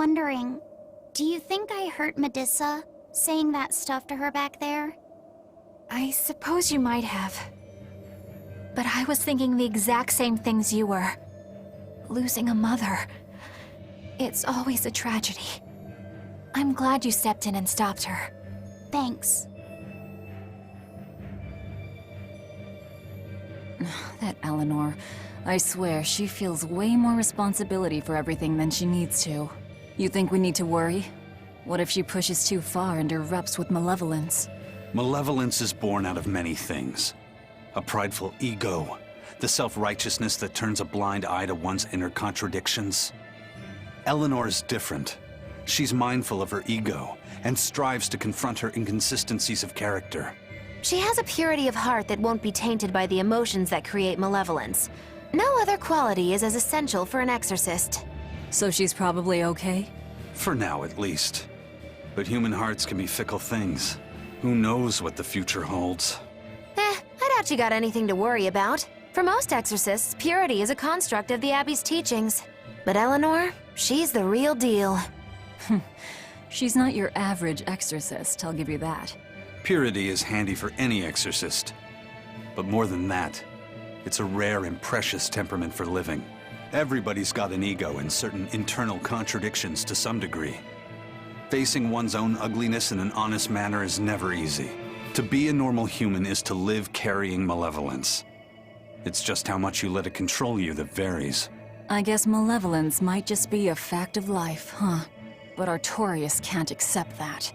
wondering, do you think I hurt Medusa, saying that stuff to her back there? I suppose you might have. But I was thinking the exact same things you were. Losing a mother. It's always a tragedy. I'm glad you stepped in and stopped her. Thanks. That Eleanor. I swear, she feels way more responsibility for everything than she needs to. You think we need to worry? What if she pushes too far and erupts with malevolence? Malevolence is born out of many things. A prideful ego, the self-righteousness that turns a blind eye to one's inner contradictions. Eleanor is different. She's mindful of her ego and strives to confront her inconsistencies of character. She has a purity of heart that won't be tainted by the emotions that create malevolence. No other quality is as essential for an exorcist. So she's probably okay? For now, at least. But human hearts can be fickle things. Who knows what the future holds? I doubt you got anything to worry about. For most exorcists, purity is a construct of the Abbey's teachings. But Eleanor, she's the real deal. She's not your average exorcist, I'll give you that. Purity is handy for any exorcist. But more than that, it's a rare and precious temperament for living. Everybody's got an ego and certain internal contradictions to some degree. Facing one's own ugliness in an honest manner is never easy. To be a normal human is to live carrying malevolence. It's just how much you let it control you that varies. I guess malevolence might just be a fact of life, huh? But Artorias can't accept that.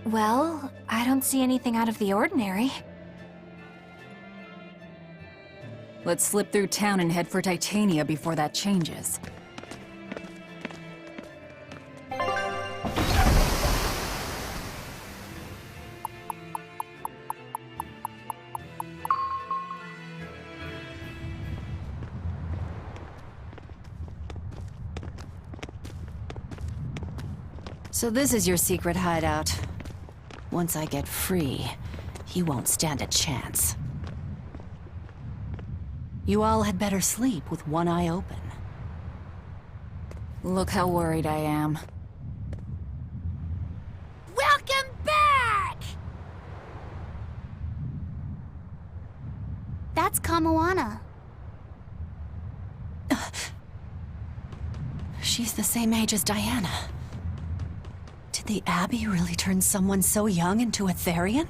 Well, I don't see anything out of the ordinary. Let's slip through town and head for Titania before that changes. So this is your secret hideout. Once I get free, he won't stand a chance. You all had better sleep with one eye open. Look how worried I am. Welcome back! That's Kamoana. She's the same age as Diana. Did the Abbey really turn someone so young into a Therian?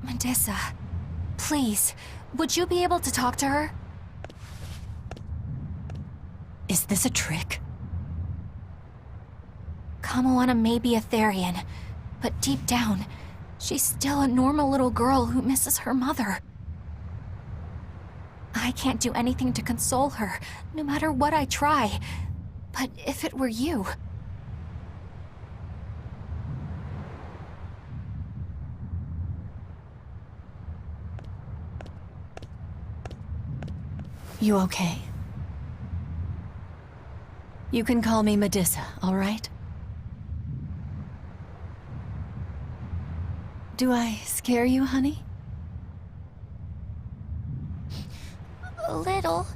Medusa, please, would you be able to talk to her? Is this a trick? Kamoana may be a Therian, but deep down, she's still a normal little girl who misses her mother. I can't do anything to console her, no matter what I try. But if it were you... You okay? You can call me Medusa, all right? Do I scare you, honey? A little,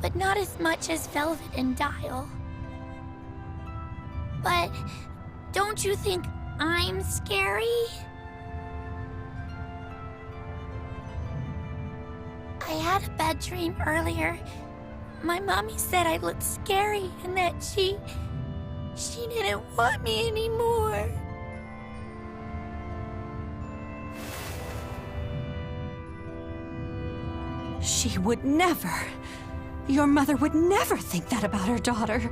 but not as much as Velvet and Dial. But don't you think I'm scary? I had a bad dream earlier. My mommy said I looked scary and that she didn't want me anymore. She would never. Your mother would never think that about her daughter.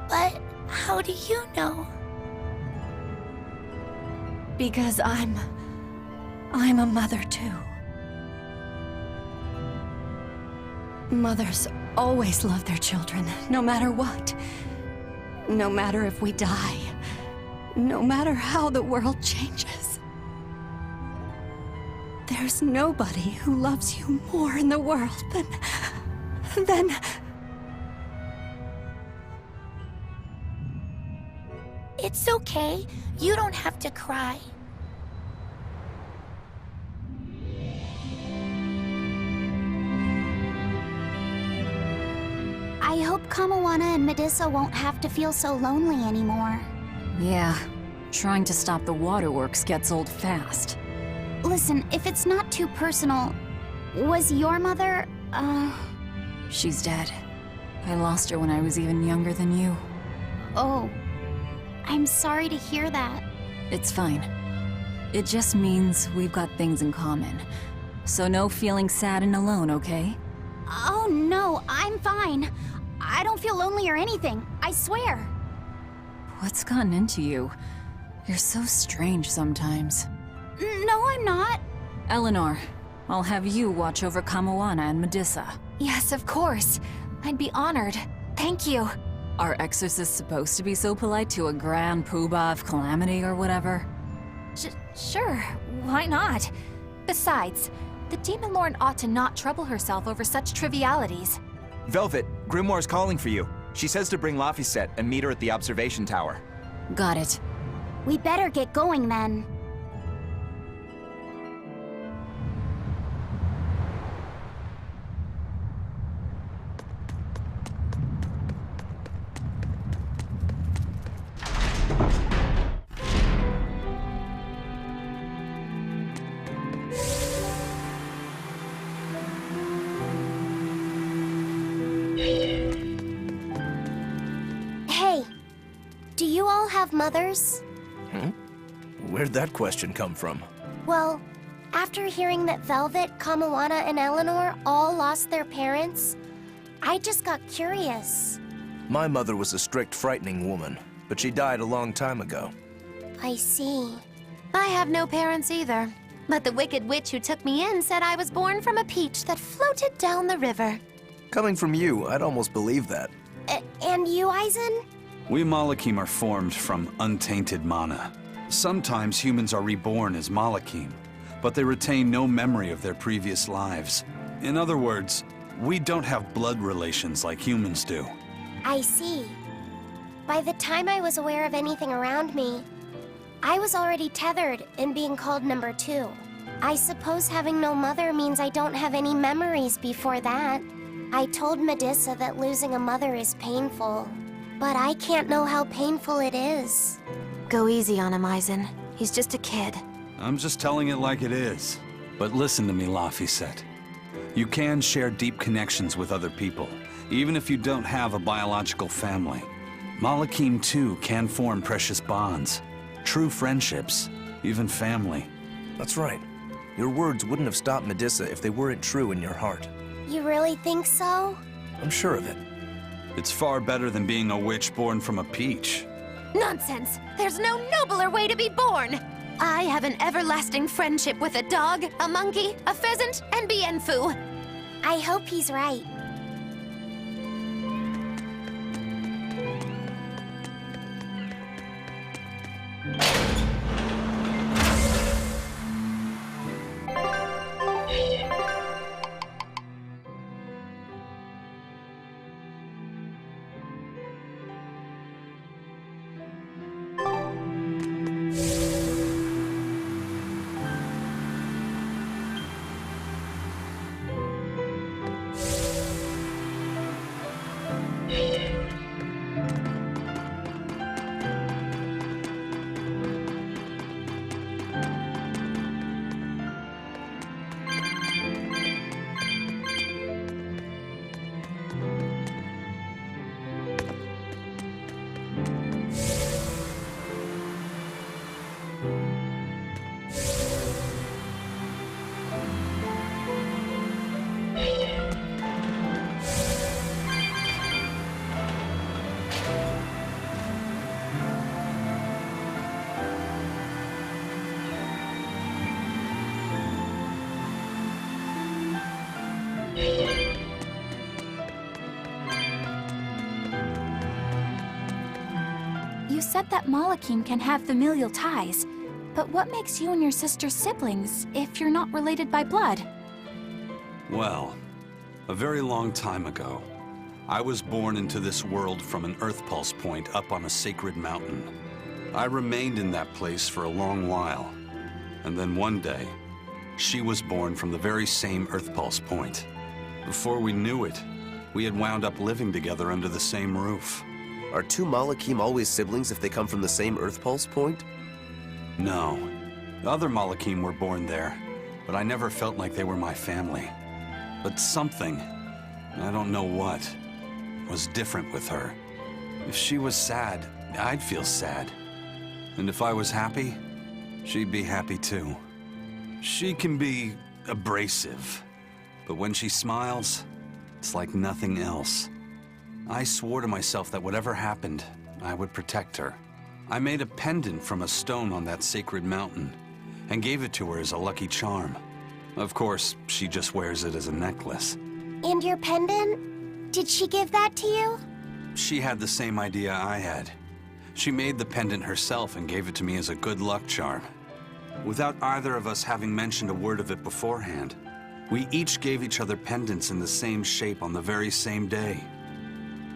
But how do you know? Because I'm a mother too. Mothers always love their children, no matter what. No matter if we die. No matter how the world changes. There's nobody who loves you more in the world than... It's okay. You don't have to cry. I hope Kamawana and Medusa won't have to feel so lonely anymore. Yeah, trying to stop the waterworks gets old fast. Listen, if it's not too personal, was your mother, She's dead. I lost her when I was even younger than you. Oh. I'm sorry to hear that. It's fine. It just means we've got things in common. So no feeling sad and alone, okay? Oh no, I'm fine. I don't feel lonely or anything, I swear. What's gotten into you? You're so strange sometimes. No, I'm not. Eleanor, I'll have you watch over Kamawana and Medusa. Yes, of course. I'd be honored. Thank you. Are exorcists supposed to be so polite to a grand poobah of calamity or whatever? Sure, why not? Besides, the Demon Lord ought to not trouble herself over such trivialities. Velvet, Grimoire's calling for you. She says to bring Laphicet and meet her at the observation tower. Got it. We better get going then. Hey, do you all have mothers? Where'd that question come from? Well, after hearing that Velvet, Kamawana, and Eleanor all lost their parents, I just got curious. My mother was a strict, frightening woman, but she died a long time ago. I see. I have no parents either. But the wicked witch who took me in said I was born from a peach that floated down the river. Coming from you, I'd almost believe that. And you, Eisen? We Malakim are formed from untainted mana. Sometimes humans are reborn as Malakim, but they retain no memory of their previous lives. In other words, we don't have blood relations like humans do. I see. By the time I was aware of anything around me, I was already tethered and being called number 2. I suppose having no mother means I don't have any memories before that. I told Medusa that losing a mother is painful, but I can't know how painful it is. Go easy on him, Eisen. He's just a kid. I'm just telling it like it is. But listen to me, Laphicet. You can share deep connections with other people, even if you don't have a biological family. Malakim, too, can form precious bonds. True friendships, even family. That's right. Your words wouldn't have stopped Medusa if they weren't true in your heart. You really think so? I'm sure of it. It's far better than being a witch born from a peach. Nonsense! There's no nobler way to be born! I have an everlasting friendship with a dog, a monkey, a pheasant, and Bienfu. I hope he's right. You said that Malakim can have familial ties, but what makes you and your sister siblings if you're not related by blood? Well, a very long time ago, I was born into this world from an Earth Pulse point up on a sacred mountain. I remained in that place for a long while, and then one day, she was born from the very same Earth Pulse point. Before we knew it, we had wound up living together under the same roof. Are two Malakim always siblings if they come from the same Earth Pulse point? No. The other Malakim were born there, but I never felt like they were my family. But something, I don't know what, was different with her. If she was sad, I'd feel sad. And if I was happy, she'd be happy too. She can be abrasive, but when she smiles, it's like nothing else. I swore to myself that whatever happened, I would protect her. I made a pendant from a stone on that sacred mountain and gave it to her as a lucky charm. Of course, she just wears it as a necklace. And your pendant? Did she give that to you? She had the same idea I had. She made the pendant herself and gave it to me as a good luck charm. Without either of us having mentioned a word of it beforehand, we each gave each other pendants in the same shape on the very same day.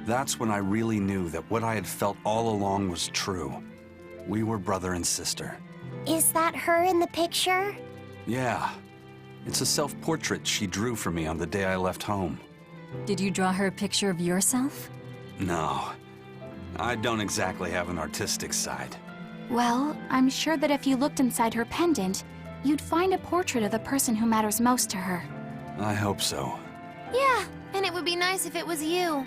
That's when I really knew that what I had felt all along was true. We were brother and sister. Is that her in the picture? Yeah. It's a self-portrait she drew for me on the day I left home. Did you draw her a picture of yourself? No. I don't exactly have an artistic side. Well, I'm sure that if you looked inside her pendant, you'd find a portrait of the person who matters most to her. I hope so. Yeah, and it would be nice if it was you.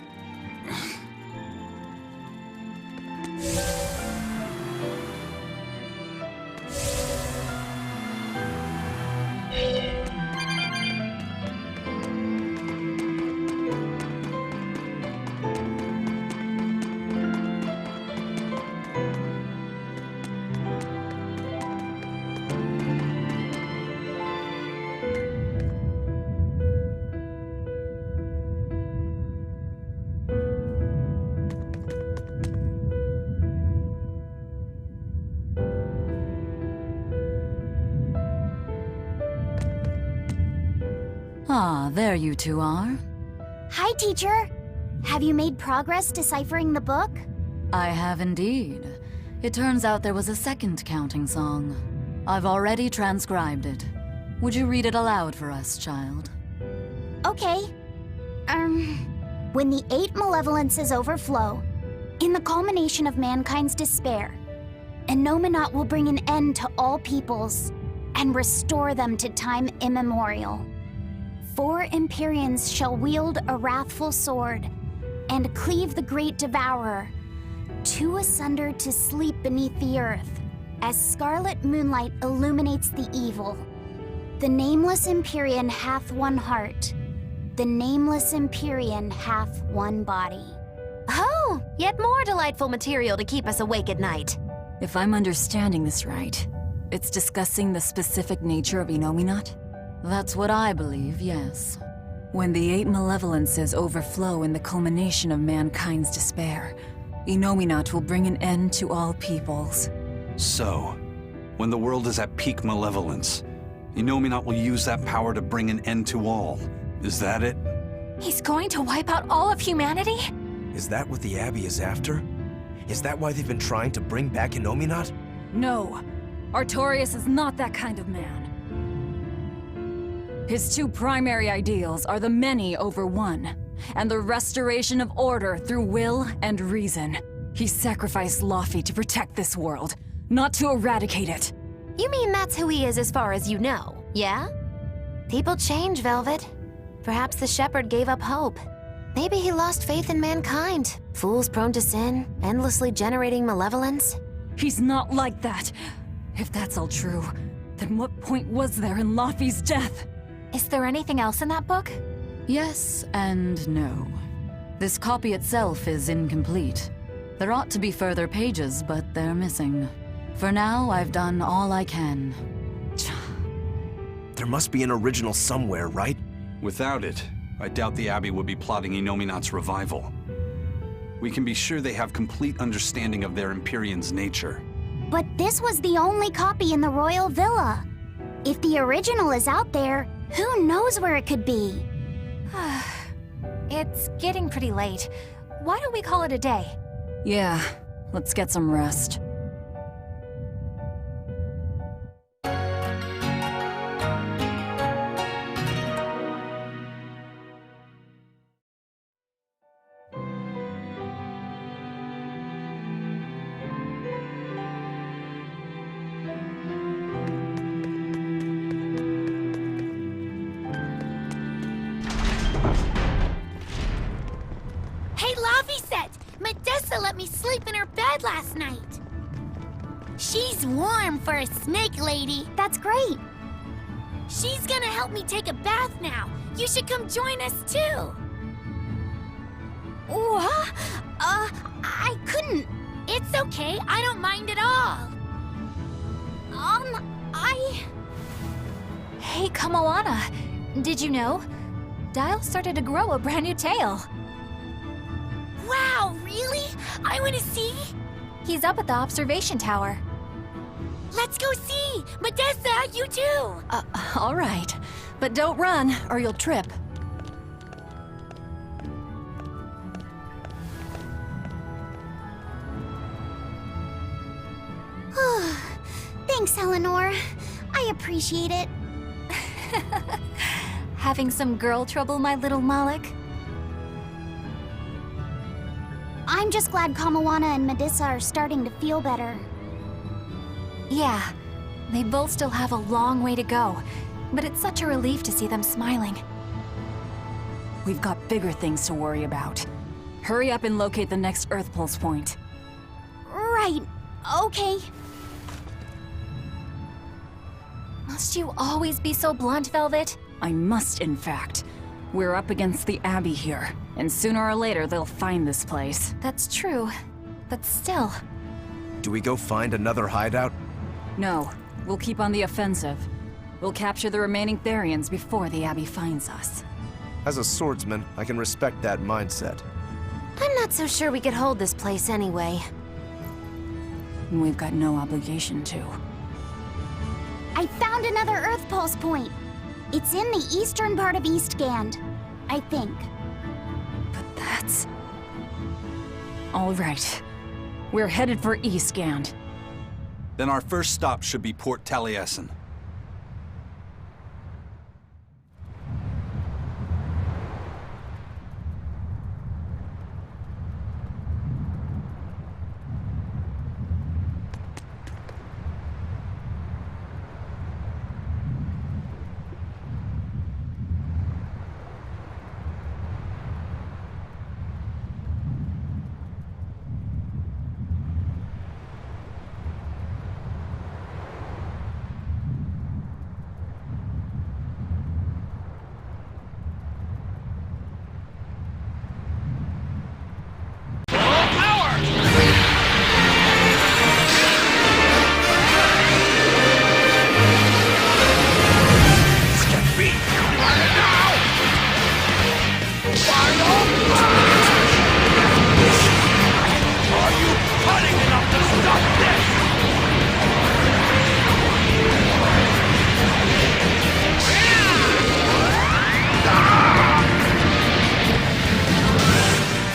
Ah, there you two are. Hi, teacher. Have you made progress deciphering the book? I have indeed. It turns out there was a second counting song. I've already transcribed it. Would you read it aloud for us, child? Okay. When the 8 malevolences overflow, in the culmination of mankind's despair, Innominat will bring an end to all peoples and restore them to time immemorial. 4 Empyreans shall wield a wrathful sword and cleave the great devourer, 2 asunder to sleep beneath the earth, as scarlet moonlight illuminates the evil. The nameless Empyrean hath one heart. The nameless Empyrean hath one body. Oh, yet more delightful material to keep us awake at night. If I'm understanding this right, it's discussing the specific nature of Innominat? That's what I believe, yes. When the 8 malevolences overflow in the culmination of mankind's despair, Innominat will bring an end to all peoples. So, when the world is at peak malevolence, Innominat will use that power to bring an end to all. Is that it? He's going to wipe out all of humanity? Is that what the Abbey is after? Is that why they've been trying to bring back Innominat? No, Artorias is not that kind of man. His 2 primary ideals are the many over one, and the restoration of order through will and reason. He sacrificed Laufey to protect this world, not to eradicate it. You mean that's who he is as far as you know, yeah? People change, Velvet. Perhaps the shepherd gave up hope. Maybe he lost faith in mankind. Fools prone to sin, endlessly generating malevolence. He's not like that. If that's all true, then what point was there in Laufey's death? Is there anything else in that book? Yes and no. This copy itself is incomplete. There ought to be further pages, but they're missing. For now, I've done all I can. There must be an original somewhere, right? Without it, I doubt the Abbey would be plotting Innominat's revival. we can be sure they have complete understanding of their Empyrean's nature. But this was the only copy in the royal villa. If the original is out there, who knows where it could be? It's getting pretty late. Why don't we call it a day? Yeah, let's get some rest. Hey, Laviset! Medessa let me sleep in her bed last night. She's warm for a snake lady. That's great. She's gonna help me take a bath now. You should come join us too. What? I couldn't. It's okay. I don't mind at all. Hey, Kamoana. Did you know? Dial started to grow a brand new tail. Wow, really? I want to see. He's up at the observation tower. Let's go see. Medessa, you too. All right. But don't run, or you'll trip. Thanks, Eleanor. I appreciate it. Having some girl trouble, my little Malik? I'm just glad Kamawana and Medissa are starting to feel better. Yeah, they both still have a long way to go, but it's such a relief to see them smiling. We've got bigger things to worry about. Hurry up and locate the next Earth Pulse point. Right. Okay. Must you always be so blunt, Velvet? I must, in fact. We're up against the Abbey here, and sooner or later they'll find this place. That's true, but still. Do we go find another hideout? No, we'll keep on the offensive. We'll capture the remaining Therians before the Abbey finds us. As a swordsman, I can respect that mindset. I'm not so sure we could hold this place anyway. And we've got no obligation to. I found another Earth Pulse point. It's in the eastern part of Eastgand, I think. But that's... All right. We're headed for Eastgand. Then our first stop should be Port Taliesin.